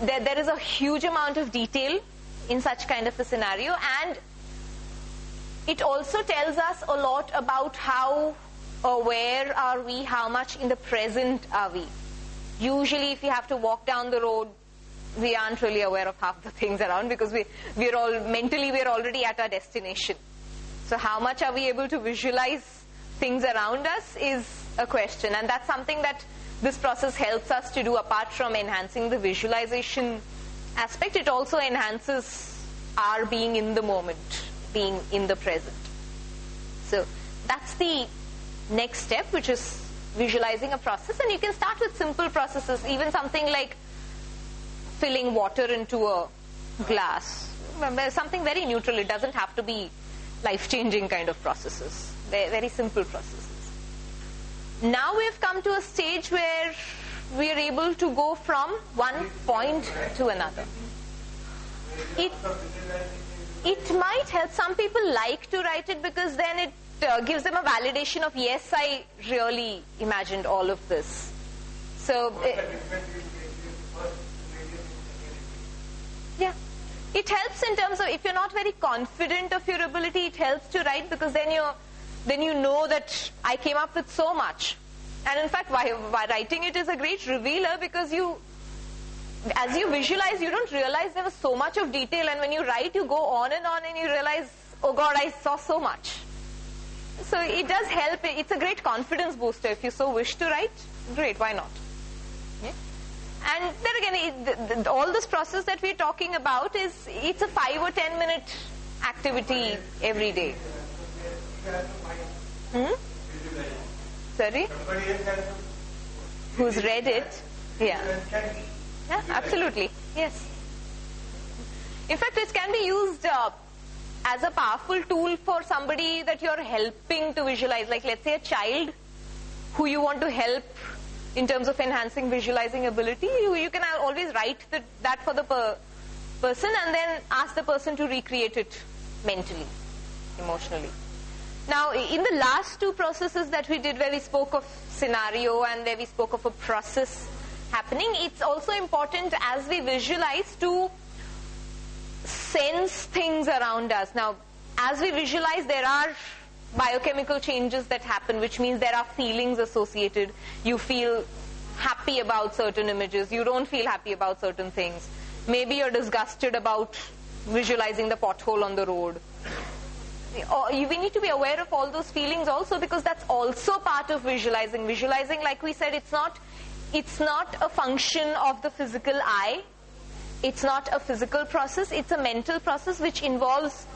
there is a huge amount of detail in such kind of a scenario, and it also tells us a lot about how aware are we, how much in the present are we. Usually if we have to walk down the road, we aren't really aware of half the things around, because we're already at our destination. So how much are we able to visualize things around us is a question, and that's something that this process helps us to do. Apart from enhancing the visualization aspect, it also enhances our being in the moment, being in the present. So that's the next step, which is visualizing a process. And you can start with simple processes, even something like filling water into a glass. Something very neutral. It doesn't have to be life-changing kind of processes. Very, very simple processes. Now we've come to a stage where we are able to go from one point to another. It might help. Some people like to write it because then it gives them a validation of, yes, I really imagined all of this. So, yeah. It helps in terms of, if you're not very confident of your ability, it helps to write, because then you know that I came up with so much. And in fact, why writing it is a great revealer, because as you visualize, you don't realize there was so much of detail, and when you write, you go on and you realize, oh God, I saw so much. So it does help. It's a great confidence booster. If you so wish to write, great, why not? Yeah? And then again, all this process that we're talking about it's a 5 or 10 minute activity every day. Sorry? Who's read it? Yeah. Yeah, absolutely. Yes. In fact, it can be used as a powerful tool for somebody that you're helping to visualize. Like, let's say a child who you want to help in terms of enhancing visualizing ability. You can always write that for the person, and then ask the person to recreate it mentally, emotionally. Now, in the last two processes that we did, where we spoke of scenario and where we spoke of a process happening, it's also important as we visualize to sense things around us. Now, as we visualize, there are biochemical changes that happen, which means there are feelings associated. You feel happy about certain images. You don't feel happy about certain things. Maybe you're disgusted about visualizing the pothole on the road. We need to be aware of all those feelings also, because that's also part of visualizing. Visualizing, like we said, it's not a function of the physical eye. It's not a physical process. It's a mental process which involves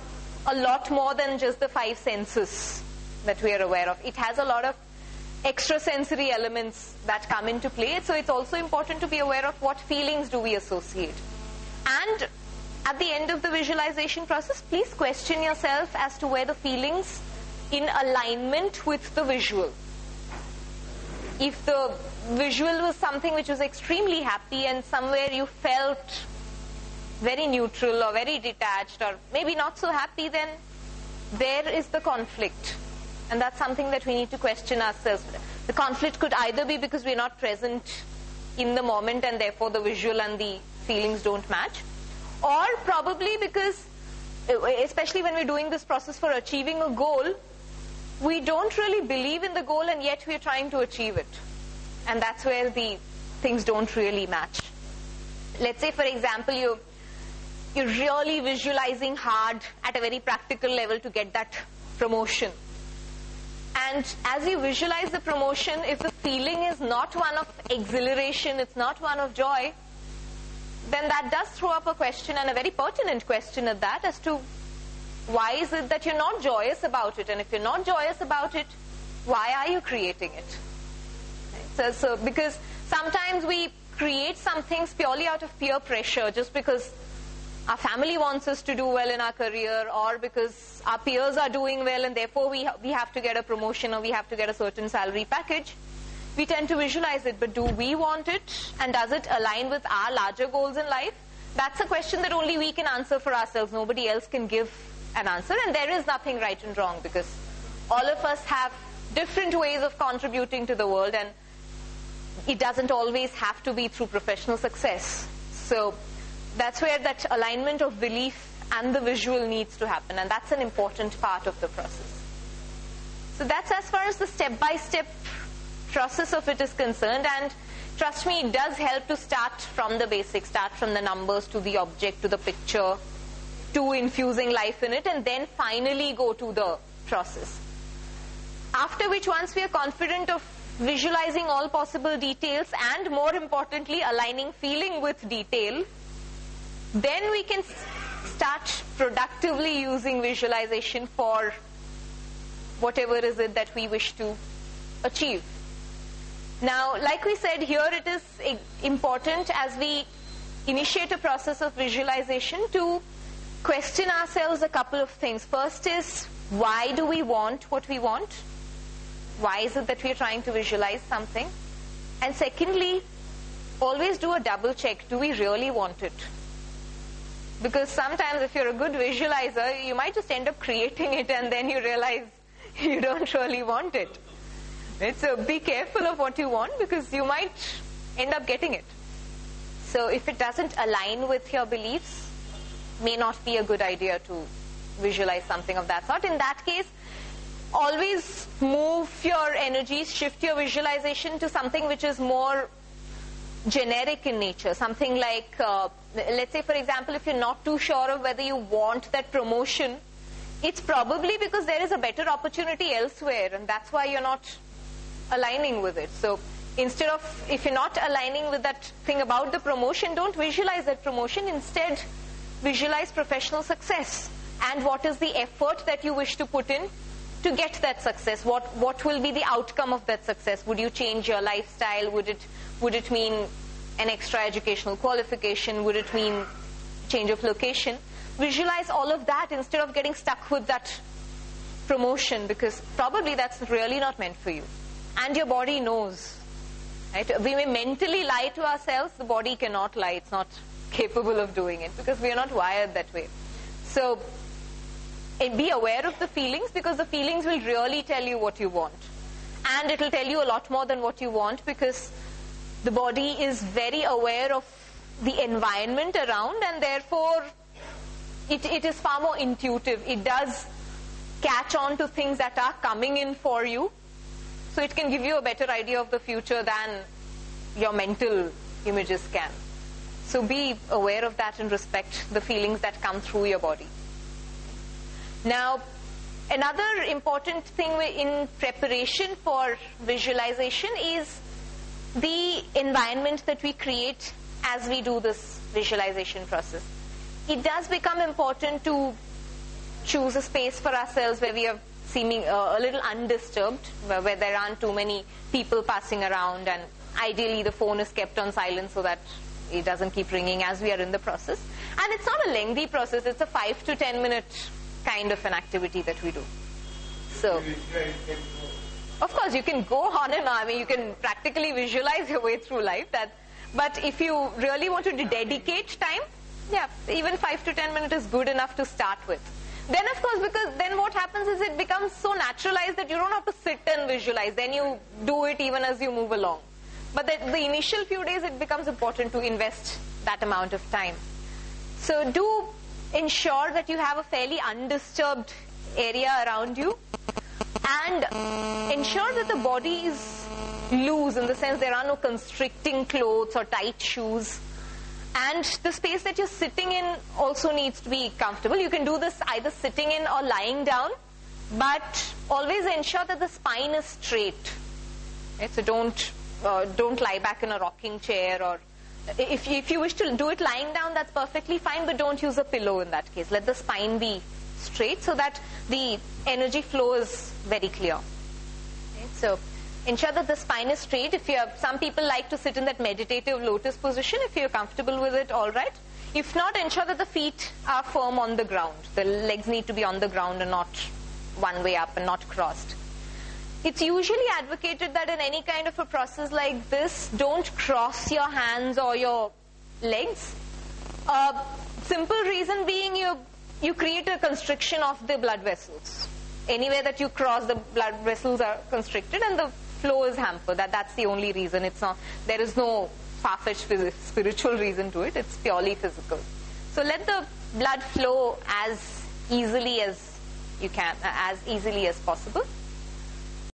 a lot more than just the 5 senses that we are aware of. It has a lot of extrasensory elements that come into play. So it's also important to be aware of what feelings do we associate. And at the end of the visualization process, please question yourself as to where the feelings in alignment with the visual. If the visual was something which was extremely happy and somewhere you felt very neutral or very detached or maybe not so happy, then there is the conflict. And that's something that we need to question ourselves. The conflict could either be because we're not present in the moment and therefore the visual and the feelings don't match, or probably because, especially when we're doing this process for achieving a goal, we don't really believe in the goal and yet we're trying to achieve it. And that's where the things don't really match. Let's say, for example, you're really visualizing hard at a very practical level to get that promotion. And as you visualize the promotion, if the feeling is not one of exhilaration, it's not one of joy, then that does throw up a question, and a very pertinent question at that, as to why is it that you're not joyous about it? And if you're not joyous about it, why are you creating it? So because sometimes we create some things purely out of peer pressure, just because our family wants us to do well in our career, or because our peers are doing well and therefore we have to get a promotion or we have to get a certain salary package. We tend to visualize it, but do we want it? And does it align with our larger goals in life? That's a question that only we can answer for ourselves. Nobody else can give an answer, and there is nothing right and wrong, because all of us have different ways of contributing to the world, and it doesn't always have to be through professional success. So that's where that alignment of belief and the visual needs to happen, and that's an important part of the process. So that's as far as the step-by-step process of it is concerned, and trust me, it does help to start from the basics, start from the numbers to the object to the picture to infusing life in it, and then finally go to the process. After which, once we are confident of visualizing all possible details and more importantly aligning feeling with detail, then we can start productively using visualization for whatever is it that we wish to achieve. Now, like we said, here it is important as we initiate a process of visualization to question ourselves a couple of things. First is, why do we want what we want? Why is it that we are trying to visualize something? And secondly, always do a double check. Do we really want it? Because sometimes if you're a good visualizer, you might just end up creating it and then you realize you don't really want it. Right? So be careful of what you want, because you might end up getting it. So if it doesn't align with your beliefs, may not be a good idea to visualize something of that sort. In that case, always move your energies, shift your visualization to something which is more generic in nature. Something like, let's say for example, if you're not too sure of whether you want that promotion, it's probably because there is a better opportunity elsewhere, and that's why you're not aligning with it. So instead of, if you're not aligning with that thing about the promotion, don't visualize that promotion. Instead, visualize professional success and what is the effort that you wish to put in to get that success. What will be the outcome of that success? Would you change your lifestyle? Would it mean an extra educational qualification? Would it mean change of location? Visualize all of that instead of getting stuck with that promotion, because probably that's really not meant for you. And your body knows. Right? We may mentally lie to ourselves. The body cannot lie. It's not capable of doing it because we are not wired that way. So be aware of the feelings, because the feelings will really tell you what you want. And it will tell you a lot more than what you want, because the body is very aware of the environment around, and therefore it is far more intuitive. It does catch on to things that are coming in for you. So it can give you a better idea of the future than your mental images can. So be aware of that and respect the feelings that come through your body. Now, another important thing in preparation for visualization is the environment that we create as we do this visualization process. It does become important to choose a space for ourselves where we are seeming a little undisturbed, where there aren't too many people passing around, and ideally the phone is kept on silent so that it doesn't keep ringing as we are in the process. And it's not a lengthy process. It's a 5 to 10 minute kind of an activity that we do. So, of course, you can go on and on. I mean, you can practically visualize your way through life. But if you really want to dedicate time, yeah, even 5 to 10 minutes is good enough to start with. Then, of course, because then what happens is it becomes so naturalized that you don't have to sit and visualize. Then you do it even as you move along. But the initial few days, it becomes important to invest that amount of time. So do ensure that you have a fairly undisturbed area around you, and ensure that the body is loose, in the sense there are no constricting clothes or tight shoes. And the space that you're sitting in also needs to be comfortable. You can do this either sitting in or lying down, but always ensure that the spine is straight. Right? So don't lie back in a rocking chair, or if you wish to do it lying down, that's perfectly fine, but don't use a pillow in that case. Let the spine be straight so that the energy flow is very clear. Okay? So ensure that the spine is straight. Some people like to sit in that meditative lotus position. If you're comfortable with it, all right. If not, ensure that the feet are firm on the ground. The legs need to be on the ground and not one way up and not crossed. It's usually advocated that in any kind of a process like this, don't cross your hands or your legs. Simple reason being you create a constriction of the blood vessels. Anywhere that you cross, the blood vessels are constricted and the flow is hampered. That's the only reason. It's not. There is no far-fetched spiritual reason to it. It's purely physical. So let the blood flow as easily as you can, as easily as possible.